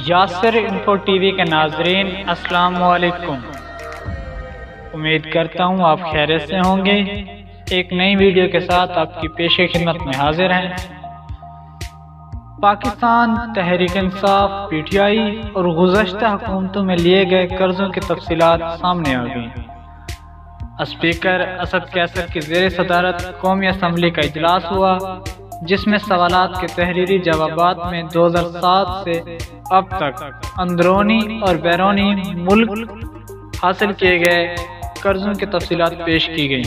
Yasir info T V کے ناظرین السلام علیکم۔ امید کرتا ہوں آپ خیریت سے ہوں گے۔ ایک نئی ویڈیو کے ساتھ آپ کی پیش خدمت میں حاضر ہیں۔ Pakistan Tehreek Insaf P T I اور گزشتہ حکومتوں میں لیے گئے قرضوں کی تفصیلات سامنے آ گئی۔ اسپیکر اسد قیصر کی زیر صدارت قومی اسمبلی کا اجلاس ہوا، جس میں سوالات کے تحریری جوابات میں 2007 سے اب تک اندرونی اور بیرونی ملک حاصل کیے گئے قرضوں کی تفصیلات پیش کی گئی۔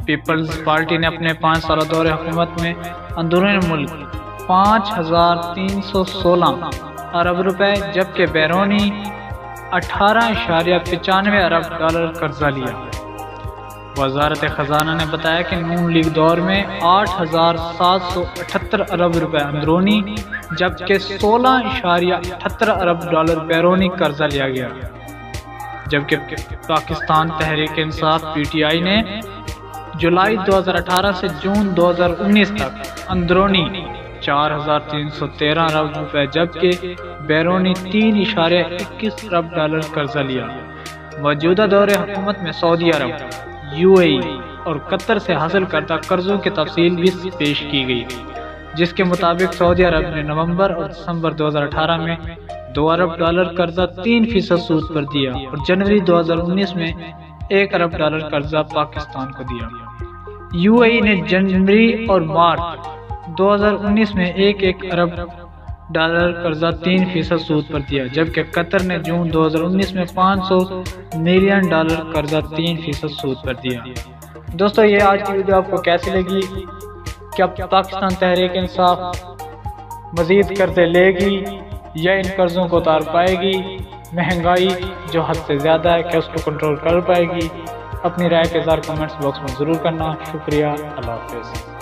پیپلز پارٹی نے اپنے 5 سالہ دور حکومت میں اندرونی ملک 5316 ارب روپے جبکہ بیرونی 18.95 ارب ڈالر قرضہ لیا۔ وزارت خزانہ نے بتایا کہ نون لیگ دور میں 8778 ارب روپے اندرونی جبکہ 16.78 ارب ڈالر بیرونی قرضہ لیا گیا، جبکہ Pakistan Tehreek Insaf P T I نے جولائی 2018 سے جون 2019 تک اندرونی 4313 ارب روپے جبکہ بیرونی 3.21 ارب ڈالر قرضہ لیا۔ موجودہ دور حکومت میں سعودی عرب، یو اے ای اور قطر سے حاصل کردہ قرضوں کی تفصیل بھی پیش کی گئی، جس کے مطابق سعودی عرب نے نومبر اور دسمبر 2018 میں 2 ارب ڈالر قرضہ 3% سود پر دیا اور جنوری 2019 میں 1 ارب ڈالر قرضہ پاکستان کو دیا۔ یو اے ای نے جنوری اور مارچ 2019 میں 1 ارب ڈالر قرضہ 3% سود پر دیا، جبکہ قطر نے جون 2019 میں 500 ملین ڈالر قرضہ 3% سود پر دیا۔ دوستو، یہ آج کی ویڈیو آپ کو کیسی لگی؟ کیا پاکستان تحریک انصاف مزید قرضے لے گی یا ان قرضوں کو اتار پائے گی؟ مہنگائی جو حد سے زیادہ ہے، کیا اس کو کنٹرول کر پائے گی؟ اپنی رائے کے اظہار کمنٹس باکس میں ضرور کرنا۔ شکریہ، اللہ حافظ۔